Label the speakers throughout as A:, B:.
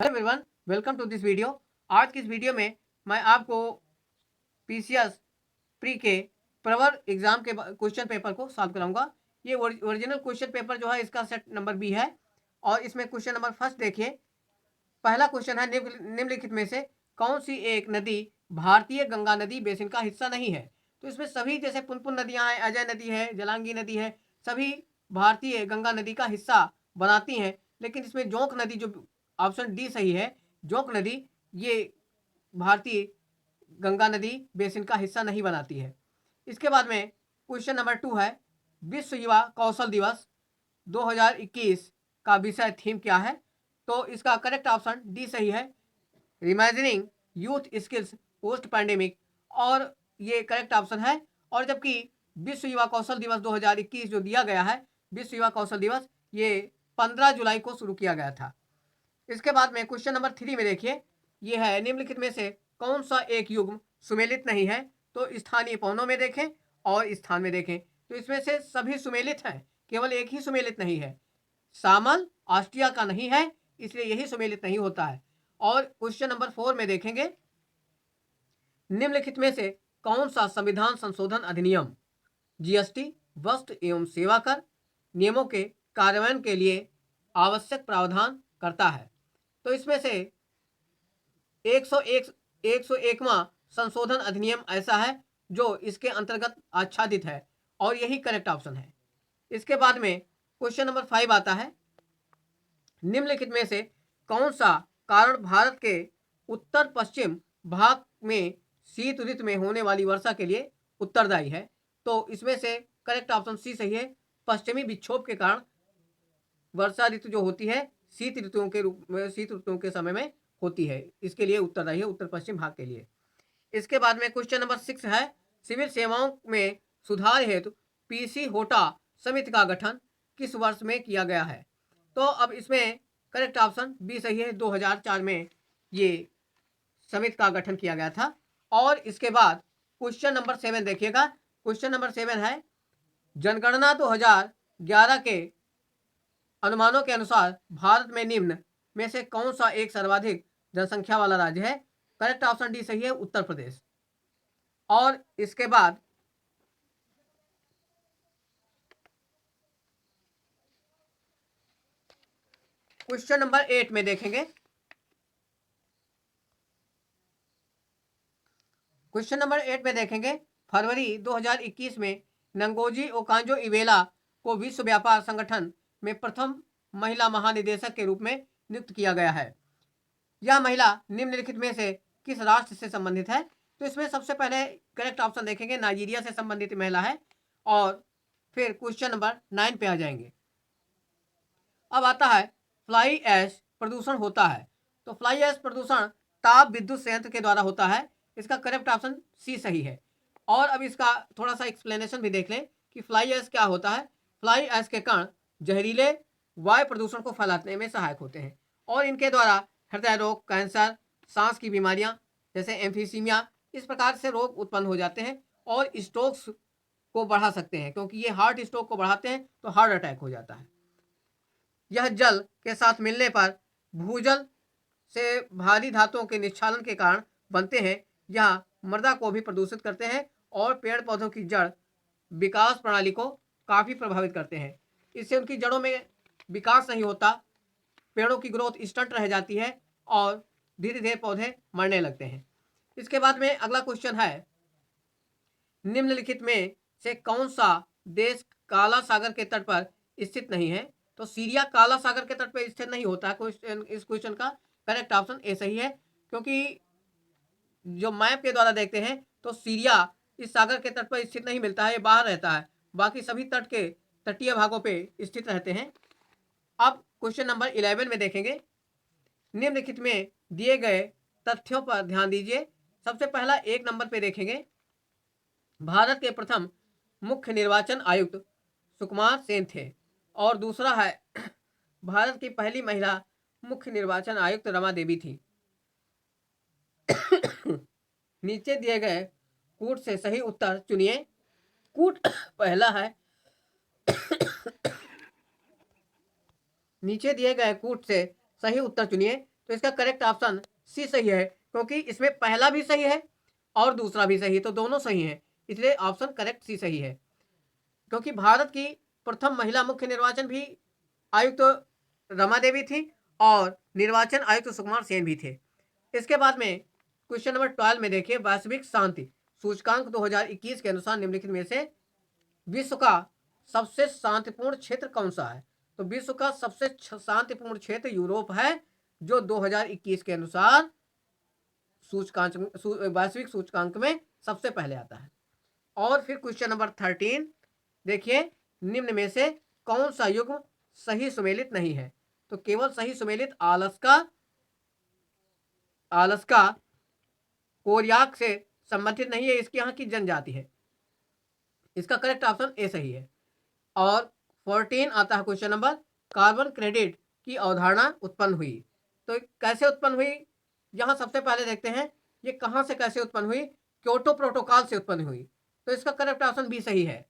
A: Hello everyone, welcome to this video. आज की इस वीडियो में मैं आपको पीसीएस प्री के प्रवर एग्जाम के क्वेश्चन पेपर को सॉल्व कराऊंगा। ये ओरिजिनल क्वेश्चन पेपर जो है इसका सेट नंबर बी है और इसमें क्वेश्चन नंबर फर्स्ट देखिए। पहला क्वेश्चन है निम्नलिखित में से कौन सी एक नदी भारतीय गंगा नदी बेसिन का हिस्सा नहीं है। तो इसमें सभी जैसे पुनपुन नदियां हैं, अजय नदी है, जलांगी नदी है, सभी भारतीय गंगा नदी का हिस्सा बनाती हैं। लेकिन इसमें जोंक नदी जो ऑप्शन डी सही है, जोंक नदी ये भारतीय गंगा नदी बेसिन का हिस्सा नहीं बनाती है। इसके बाद में क्वेश्चन नंबर 2 है विश्व युवा कौशल दिवस 2021 का विषय थीम क्या है। तो इसका करेक्ट ऑप्शन डी सही है, imagining youth skills post pandemic, और ये करेक्ट ऑप्शन है। और जबकि विश्व युवा कौशल दिवस 2021 जो दिया गया है, विश्व युवा कौशल दिवस ये 15 जुलाई को शुरू किया गया था। इसके बाद में क्वेश्चन नंबर 3 में देखिए, ये है निम्नलिखित में से कौन सा एक युग्म सुमेलित नहीं है। तो स्थानीय पौनों में देखें और स्थान में देखें, तो इसमें से सभी सुमेलित हैं, केवल एक ही सुमेलित नहीं है। सामल ऑस्ट्रिया का नहीं है, इसलिए यही सुमेलित नहीं होता है। और क्वेश्चन नंबर 4 में देखेंगे, निम्नलिखित में से कौन सा संविधान संशोधन अधिनियम जीएसटी वस्तु एवं सेवा कर नियमों के कार्यान्वयन के लिए आवश्यक प्रावधान करता है। तो इसमें से 101वां संशोधन अधिनियम ऐसा है जो इसके अंतर्गत आच्छादित है और यही करेक्ट ऑप्शन है। इसके बाद में क्वेश्चन नंबर 5 आता है, निम्नलिखित में से कौन सा कारण भारत के उत्तर पश्चिम भाग में शीत ऋतु में होने वाली वर्षा के लिए उत्तरदायी है। तो इसमें से करेक्ट ऑप्शन सी सही है, पश्चिमी विक्षोभ के कारण वर्षा ऋतु जो होती है शीत ऋतुओं के रूप में, शीत ऋतुओं के समय में होती है, इसके लिए उत्तरदायी है उत्तर पश्चिम भाग के लिए। इसके बाद में क्वेश्चन नंबर 6 है, सिविल सेवाओं में सुधार हेतु पीसी होटा समिति का गठन किस वर्ष में किया गया है। तो अब इसमें करेक्ट ऑप्शन बी सही है, 2004 में ये समिति का गठन किया गया था। और इसके बाद क्वेश्चन नंबर 7 देखिएगा। क्वेश्चन नंबर 7 है, जनगणना 2011 के अनुमानों के अनुसार भारत में निम्न में से कौन सा एक सर्वाधिक जनसंख्या वाला राज्य है। करेक्ट ऑप्शन डी सही है, उत्तर प्रदेश। और इसके बाद क्वेश्चन नंबर 8 में देखेंगे, क्वेश्चन नंबर 8 में देखेंगे, फरवरी 2021 में नंगोजी ओकांजो इवेला को विश्व व्यापार संगठन में प्रथम महिला महानिदेशक के रूप में नियुक्त किया गया है। यह महिला निम्नलिखित में से किस राष्ट्र से संबंधित है। तो इसमें सबसे पहले करेक्ट ऑप्शन देखेंगे, नाइजीरिया से संबंधित महिला है। और फिर क्वेश्चन नंबर 9 पे आ जाएंगे। अब आता है फ्लाई ऐश प्रदूषण होता है। तो फ्लाई ऐश प्रदूषण ताप विद्युत संयंत्र के द्वारा होता है, इसका करेक्ट ऑप्शन सी सही है। और अब इसका थोड़ा सा एक्सप्लेनेशन भी देख लें कि फ्लाई ऐश क्या होता है। फ्लाई ऐश के कण जहरीले वायु प्रदूषण को फैलाने में सहायक होते हैं और इनके द्वारा हृदय रोग, कैंसर, सांस की बीमारियां जैसे एम्फीसीमिया, इस प्रकार से रोग उत्पन्न हो जाते हैं और स्ट्रोक्स को बढ़ा सकते हैं, क्योंकि ये हार्ट स्ट्रोक को बढ़ाते हैं तो हार्ट अटैक हो जाता है। यह जल के साथ मिलने पर भूजल से भारी धातुओं के निक्षालन के कारण बनते हैं। यह मृदा को भी प्रदूषित करते हैं और पेड़ पौधों की जड़ विकास प्रणाली को काफ़ी प्रभावित करते हैं। इससे उनकी जड़ों में विकास नहीं होता, पेड़ों की ग्रोथ स्टंट रह जाती है और धीरे धीरे पौधे मरने लगते हैं। इसके बाद में अगला क्वेश्चन है, निम्नलिखित में से कौन सा देश काला सागर के तट पर स्थित नहीं है। तो सीरिया काला सागर के तट पर स्थित नहीं होता है। क्वेश्चन, इस क्वेश्चन का करेक्ट ऑप्शन ए सही है, क्योंकि जो मैप के द्वारा देखते हैं तो सीरिया इस सागर के तट पर स्थित नहीं मिलता है, ये बाहर रहता है, बाकी सभी तट के तटीय भागों पे स्थित रहते हैं। अब क्वेश्चन नंबर 11 में देखेंगे, निम्नलिखित में दिए गए तथ्यों पर ध्यान दीजिए। सबसे पहला 1 नंबर पे देखेंगे, भारत के प्रथम मुख्य निर्वाचन आयुक्त सुकुमार सेन थे। और दूसरा है भारत की पहली महिला मुख्य निर्वाचन आयुक्त रमा देवी थी। नीचे दिए गए कूट से सही उत्तर चुनिए। कूट पहला है नीचे दिए गए कूट से सही उत्तर चुनिए। तो इसका करेक्ट ऑप्शन सी सही है, क्योंकि इसमें पहला भी सही है और दूसरा भी सही है, तो दोनों सही है, इसलिए ऑप्शन करेक्ट सी सही है। क्योंकि भारत की प्रथम महिला मुख्य निर्वाचन भी आयुक्त रमा देवी थी और निर्वाचन आयुक्त सुकुमार सेन भी थे। इसके बाद में क्वेश्चन नंबर 12 में देखिए, वैश्विक शांति सूचकांक 2021 के अनुसार निम्नलिखित में से विश्व का सबसे शांतिपूर्ण क्षेत्र कौन सा है? तो विश्व का सबसे शांतिपूर्ण क्षेत्र यूरोप है, जो 2021 के अनुसार सूचकांक वैश्विक सूचकांक में सबसे पहले आता है। और फिर क्वेश्चन नंबर 13 देखिए, निम्न में से कौन सा युग्म सही सुमेलित नहीं है? तो केवल सही सुमेलित आलस्का कोरियाक से संबंधित नहीं है, इसकी यहाँ की जनजाति है। इसका करेक्ट ऑप्शन ए सही है। और 14 आता है क्वेश्चन नंबर, कार्बन क्रेडिट की अवधारणा उत्पन्न हुई। तो कैसे उत्पन्न हुई, यहाँ सबसे पहले देखते हैं ये कहाँ से कैसे उत्पन्न हुई। क्योटो प्रोटोकॉल से उत्पन्न हुई, तो इसका करेक्ट ऑप्शन बी सही है।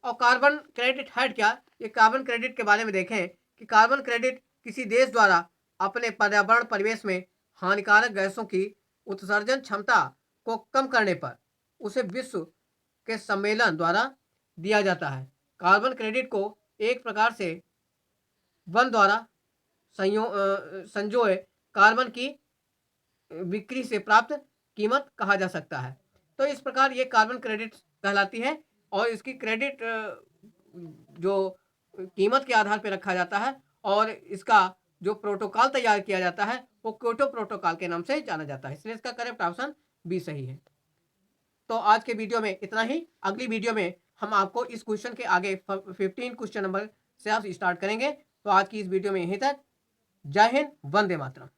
A: और कार्बन क्रेडिट है क्या? ये कार्बन क्रेडिट के बारे में देखें कि कार्बन क्रेडिट किसी देश द्वारा अपने पर्यावरण परिवेश में हानिकारक गैसों की उत्सर्जन क्षमता को कम करने पर उसे विश्व के सम्मेलन द्वारा दिया जाता है। कार्बन क्रेडिट को एक प्रकार से वन द्वारा संजोए कार्बन की बिक्री से प्राप्त कीमत कहा जा सकता है। तो इस प्रकार ये कार्बन क्रेडिट कहलाती है और इसकी क्रेडिट जो कीमत के आधार पर रखा जाता है और इसका जो प्रोटोकॉल तैयार किया जाता है वो क्योटो प्रोटोकॉल के नाम से जाना जाता है, इसलिए इसका करेक्ट ऑप्शन बी सही है। तो आज के वीडियो में इतना ही। अगली वीडियो में हम आपको इस क्वेश्चन के आगे 15 क्वेश्चन नंबर से आप स्टार्ट करेंगे। तो आज की इस वीडियो में यहीं तक। जय हिंद, वंदे मातरम।